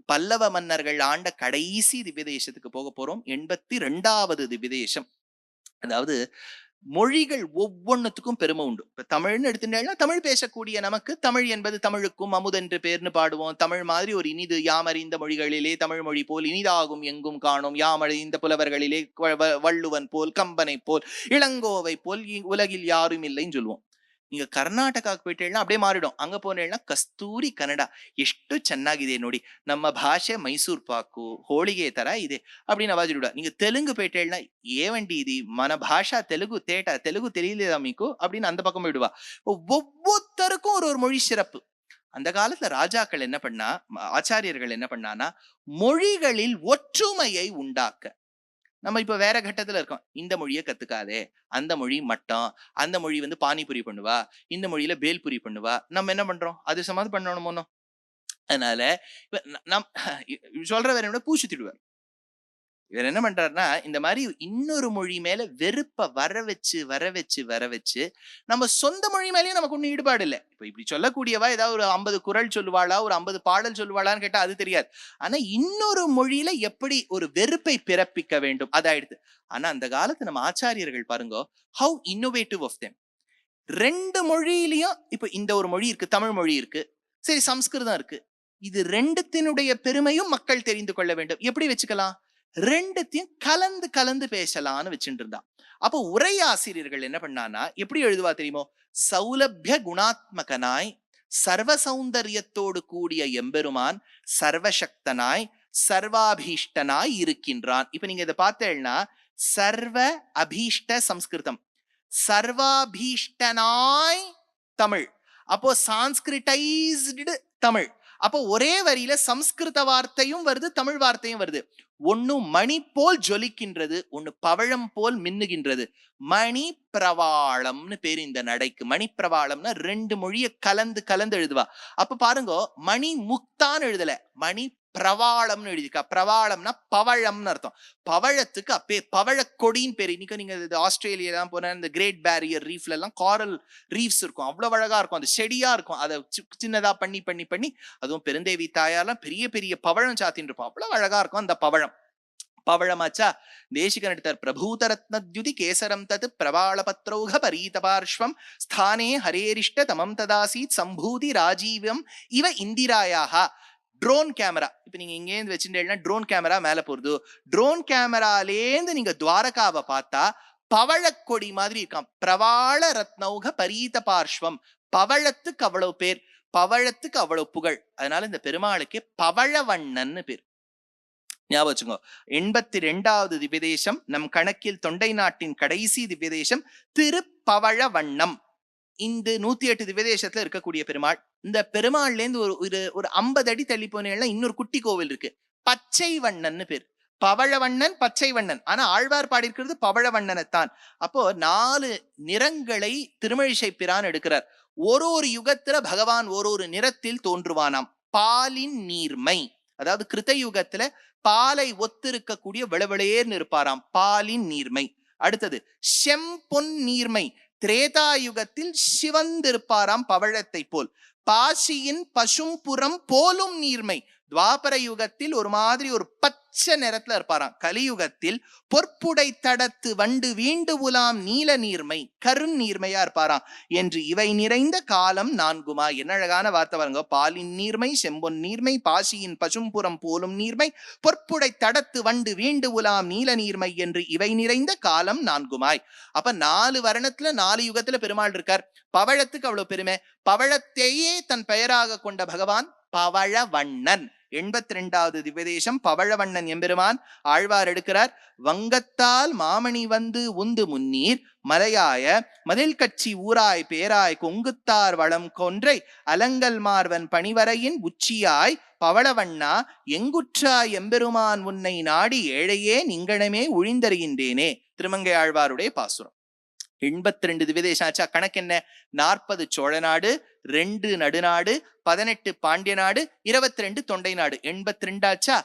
பல்லவ மன்னர்கள் ஆண்ட கடைசி திவ்ய தேசத்துக்கு போக போறோம். 82வது திவ்ய தேசம். அதாவது மொழிகள் ஒவ்வொன்னுத்துக்கும் பெருமை உண்டு. இப்ப தமிழ்னு எடுத்துட்டேன்னா, தமிழ் பேசக்கூடிய நமக்கு தமிழ் என்பது தமிழுக்கும் அமுதென்று பேர்ன்னு பாடுவோம். தமிழ் மாதிரி ஒரு இனிது யாமறிந்த மொழிகளிலே தமிழ் மொழி போல் இனிதாகும் எங்கும் காணோம். யாமறிந்த புலவர்களிலே வள்ளுவன் போல், கம்பனை போல், இளங்கோவை போல் உலகில் யாரும் இல்லைன்னு சொல்லுவோம். நீங்க ಕರ್ನಾಟಕಕ್ಕೆ போயிட்டேன்னா அப்படியே மாறிடும். ಅங்க போனேன்னா ಕಸ್ತೂರಿ ಕನ್ನಡ ಎಷ್ಟು ಚೆನ್ನಾಗಿದೆ ನೋಡಿ, ನಮ್ಮ ಭಾಷೆ ಮೈಸೂರು ಪಾಕು ಹೋಳಿಗೆ ತರ ಇದೆ அப்படின்னு అవాజుడా. நீங்க தெலுங்கு போயிட்டேன்னா ஏவண்டி இது మన భాష తెలుగు తేట తెలుగు தெரியலையா మీకు அப்படின்னு அந்த பக்கம் போயிடுவா. ஒவ்வொருத்தருக்கும் ஒரு ஒரு மொழி சிறப்பு. அந்த காலத்துல ராஜாக்கள் என்ன பண்ணா, ஆச்சாரியர்கள் என்ன பண்ணானா, மொழிகளில் ஒற்றுமையை உண்டாக்க. நம்ம இப்ப வேற கட்டத்துல இருக்கோம். இந்த மொழியை கத்துக்காதே, அந்த மொழி மட்டம், அந்த மொழி வந்து பானிபுரி பண்ணுவா, இந்த மொழியில பேல்புரி பண்ணுவா. நம்ம என்ன பண்றோம், அது சமாதி பண்ணணுமோ. அதனால இப்ப நம் சொல்ற வேற என்ன பூசுத்திடுவார். இவர் என்ன பண்றாருன்னா, இந்த மாதிரி இன்னொரு மொழி மேல வெறுப்ப வர வச்சு நம்ம சொந்த மொழி மேலயும் நமக்கு ஒன்னும் ஈடுபாடு இல்லை. இப்ப இப்படி சொல்லக்கூடியவா ஏதாவது ஒரு 50 குறள் சொல்லுவாளா, ஒரு 50 பாடல் சொல்லுவாளான்னு கேட்டா அது தெரியாது. ஆனா இன்னொரு மொழியில எப்படி ஒரு வெறுப்பை பிறப்பிக்க வேண்டும் அதாயிடுது. ஆனா அந்த காலத்து நம்ம ஆச்சாரியர்கள் பாருங்க, ஹவு இன்னோவேட்டிவ் ஆஃப் தெம். 2 மொழியிலயும் இப்ப இந்த ஒரு மொழி இருக்கு, தமிழ் மொழி இருக்கு, சரி சம்ஸ்கிருதம் இருக்கு. இது 2த்தினுடைய பெருமையும் மக்கள் தெரிந்து கொள்ள வேண்டும். எப்படி வச்சுக்கலாம், 2த்தையும் கலந்து கலந்து பேசலாம்னு வச்சுட்டு இருந்தா. அப்போ உரையாசிரியர்கள் என்ன பண்ணானா, எப்படி எழுதுவா தெரியுமோ, சௌலபிய குணாத்மகனாய் சர்வ சௌந்தரியத்தோடு கூடிய எம்பெருமான் சர்வசக்தனாய் சர்வாபீஷ்டனாய் இருக்கின்றான். இப்ப நீங்க இதை பார்த்தேன்னா, சர்வ அபீஷ்ட சம்ஸ்கிருதம், சர்வாபீஷ்டனாய் தமிழ், அப்போ சான்ஸ்கிரிட்டைஸ்டு தமிழ். அப்போ ஒரே வரியில சம்ஸ்கிருத வார்த்தையும் வருது, தமிழ் வார்த்தையும் வருது. ஒன்னு மணி போல் ஜொலிக்கின்றது, ஒன்னு பவழம் போல் மின்னுகின்றது. மணி பிரவாளம்னு பேரு இந்த நடைக்கு. மணி பிரவாளம்னா 2 மொழியை கலந்து கலந்து எழுதுவா. அப்ப பாருங்க, மணி முக்தான் எழுதல, மணி பிரவாளம்னு எழுதிக்கா. பிரவாளம்னா பவழம்னு அர்த்தம். பவழத்துக்கு அப்பே பவழ கொடின்னு பேரு. இன்னைக்கு நீங்க ஆஸ்திரேலியா போன இந்த கிரேட் பேரியர் ரீஃப்ல எல்லாம் காரல் ரீஃப்ஸ் இருக்கும், அவ்வளவு அழகா இருக்கும், அது செடியா இருக்கும். அதை சின்னதா பண்ணி பண்ணி பண்ணி, அதுவும் பெருந்தேவி தாயாரெல்லாம் பெரிய பெரிய பவழம் சாத்தின்னு இருப்போம், அவ்வளவு அழகா இருக்கும் அந்த பவழம். பவழமாச்சா, தேசிகன் எடுத்தார். பிரபூதரத்னத்யுதி கேசரம் தத் பிரவாளபத்ரௌக பரீத பார்ஷ்வம் ஸ்தானே ஹரேரிஷ்ட தமம் ததாசீத் சம்பூதி ராஜீவம் இவ இந்திராயாக. ட்ரோன் கேமரா, இப்ப நீங்க இங்கேருந்து வச்சுட்டேன்னா ட்ரோன் கேமரா மேல போறது. ட்ரோன் கேமராலேந்து நீங்க துவாரகாவை பார்த்தா பவழக்கொடி மாதிரி இருக்கான். பிரவாள ரத்னௌக பரீத பார்ஷ்வம். பவழத்துக்கு அவ்வளவு பேர், பவழத்துக்கு அவ்வளவு புகழ். அதனால இந்த பெருமாளுக்கே பவழவண்ணன்னு பேர். ஞாபகம் வச்சுக்கோ. 82வது திவ்யதேசம் நம் கணக்கில் தொண்டை நாட்டின் கடைசி திவ்யதேசம் திருப்பவழவண்ணம். இந்த 108 திவ்யதேசத்துல இருக்கக்கூடிய பெருமாள். இந்த பெருமாள்ல இருந்து ஒரு 50 அடி தள்ளி போனேன்னா இன்னொரு குட்டி கோவில் இருக்கு, பச்சை வண்ணன்னு பேர். பவழவண்ணன் பச்சை வண்ணன், ஆனா ஆழ்வார் பாடி இருக்கிறது பவழவண்ணனைத்தான். அப்போ 4 நிறங்களை திருமழிசை பிரான் எடுக்கிறார். ஒரு யுகத்துல பகவான் ஒரு நிறத்தில் தோன்றுவானாம். பாலின் நீர்மை, அதாவது கிருத்த யுகத்துல பாலை ஒத்திருக்கக்கூடிய விளவிளையேர்னு இருப்பாராம், பாலின் நீர்மை. அடுத்தது செம்பொன் நீர்மை, திரேதா யுகத்தில் சிவந்திருப்பாராம் பவழத்தை போல். பாசியின் பசும்புறம் போலும் நீர்மை, துவாபர யுகத்தில் ஒரு மாதிரி ஒரு பச்சை நிறத்துல இருப்பாராம். கலியுகத்தில் பொற்புடை தடத்து வண்டு வீண்டு உலாம் நீல நீர்மை, கருண் நீர்மையா இருப்பாராம். என்று இவை நிறைந்த காலம் 4. என்ன அழகான வார்த்தை பாருங்க. பாலின் நீர்மை, செம்பொன் நீர்மை, பாசியின் பசும்புறம் போலும் நீர்மை, பொற்புடை தடத்து வண்டு வீண்டு உலாம் நீல நீர்மை என்று இவை நிறைந்த காலம் 4. அப்ப 4 வர்ணத்துல 4 யுகத்துல பெருமாள் இருக்கார். பவழத்துக்கு அவ்வளவு பெருமை. பவழத்தையே தன் பெயராக கொண்ட பகவான் பவழவண்ணன். 82வது திவ்யதேசம் பவழவண்ணன் எம்பெருமான். ஆழ்வார் எடுக்கிறார். வங்கத்தால் மாமணி வந்து உந்து முன்னீர் மலையாய மதில் கட்சி ஊராய் பேராய் கொங்குத்தார் வளம் கொன்றை அலங்கல் மார்வன் பணிவரையின் உச்சியாய் பவளவண்ணா எங்குற்றாய் எம்பெருமான் உன்னை நாடி ஏழையே நிங்கணமே ஒழிந்தருகின்றேனே. திருமங்கை ஆழ்வாருடைய பாசுரம். 82 திவ்யதேசம் ஆச்சா. கணக்கு என்ன, 40 சோழ நாடு, 2 நடுநாடு, 18 பாண்டிய நாடு, 22 தொண்டை நாடு. 82 ஆச்சா.